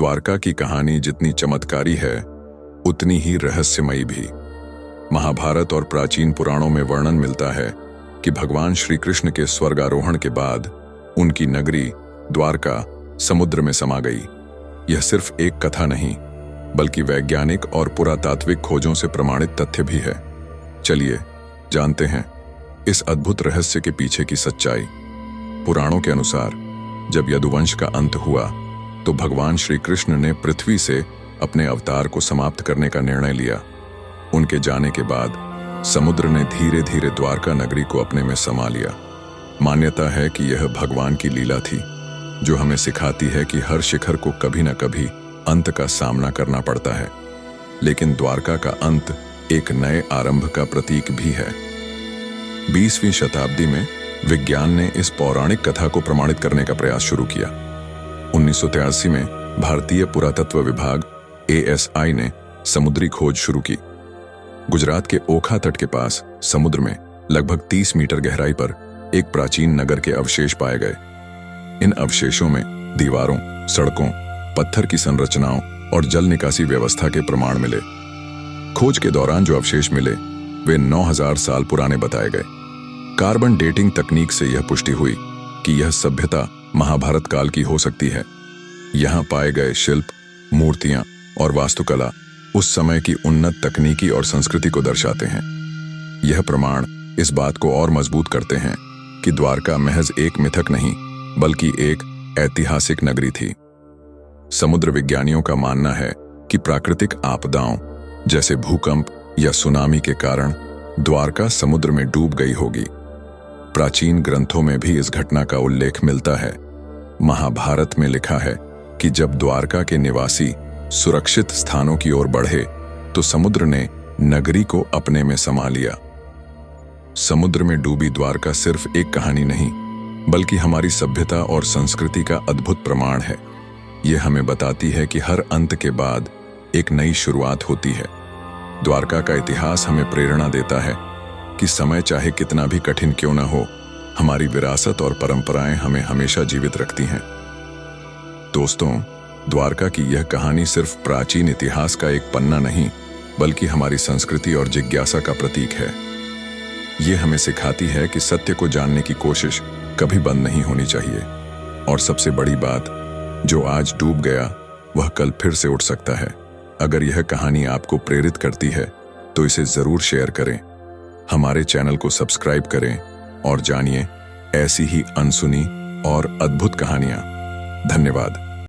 द्वारका की कहानी जितनी चमत्कारी है उतनी ही रहस्यमयी भी। महाभारत और प्राचीन पुराणों में वर्णन मिलता है कि भगवान श्री कृष्ण के स्वर्गारोहण के बाद उनकी नगरी द्वारका समुद्र में समा गई। यह सिर्फ एक कथा नहीं बल्कि वैज्ञानिक और पुरातात्विक खोजों से प्रमाणित तथ्य भी है। चलिए जानते हैं इस अद्भुत रहस्य के पीछे की सच्चाई। पुराणों के अनुसार जब यदुवंश का अंत हुआ तो भगवान श्री कृष्ण ने पृथ्वी से अपने अवतार को समाप्त करने का निर्णय लिया। उनके जाने के बाद समुद्र ने धीरे धीरे द्वारका नगरी को अपने में समा लिया। मान्यता है कि यह भगवान की लीला थी जो हमें सिखाती है कि हर शिखर को कभी न कभी अंत का सामना करना पड़ता है, लेकिन द्वारका का अंत एक नए आरंभ का प्रतीक भी है। 20वीं शताब्दी में विज्ञान ने इस पौराणिक कथा को प्रमाणित करने का प्रयास शुरू किया। 1983 में भारतीय पुरातत्व विभाग ASI ने समुद्री खोज शुरू की। गुजरात के ओखा तट के पास समुद्र में लगभग 30 मीटर गहराई पर एक प्राचीन नगर के अवशेष पाए गए। इन अवशेषों में दीवारों, सड़कों, पत्थर की संरचनाओं और जल निकासी व्यवस्था के प्रमाण मिले। खोज के दौरान जो अवशेष मिले वे 9000 साल पुराने बताए गए। कार्बन डेटिंग तकनीक से यह पुष्टि हुई कि यह सभ्यता महाभारत काल की हो सकती है। यहाँ पाए गए शिल्प, मूर्तियां और वास्तुकला उस समय की उन्नत तकनीकी और संस्कृति को दर्शाते हैं। यह प्रमाण इस बात को और मजबूत करते हैं कि द्वारका महज एक मिथक नहीं बल्कि एक ऐतिहासिक नगरी थी। समुद्र विज्ञानियों का मानना है कि प्राकृतिक आपदाओं जैसे भूकंप या सुनामी के कारण द्वारका समुद्र में डूब गई होगी। प्राचीन ग्रंथों में भी इस घटना का उल्लेख मिलता है। महाभारत में लिखा है कि जब द्वारका के निवासी सुरक्षित स्थानों की ओर बढ़े तो समुद्र ने नगरी को अपने में समा लिया। समुद्र में डूबी द्वारका सिर्फ एक कहानी नहीं बल्कि हमारी सभ्यता और संस्कृति का अद्भुत प्रमाण है। यह हमें बताती है कि हर अंत के बाद एक नई शुरुआत होती है। द्वारका का इतिहास हमें प्रेरणा देता है कि समय चाहे कितना भी कठिन क्यों न हो, हमारी विरासत और परंपराएं हमें हमेशा जीवित रखती हैं। दोस्तों, द्वारका की यह कहानी सिर्फ प्राचीन इतिहास का एक पन्ना नहीं बल्कि हमारी संस्कृति और जिज्ञासा का प्रतीक है। यह हमें सिखाती है कि सत्य को जानने की कोशिश कभी बंद नहीं होनी चाहिए और सबसे बड़ी बात, जो आज डूब गया वह कल फिर से उठ सकता है। अगर यह कहानी आपको प्रेरित करती है तो इसे जरूर शेयर करें, हमारे चैनल को सब्सक्राइब करें और जानिए ऐसी ही अनसुनी और अद्भुत कहानियां। धन्यवाद।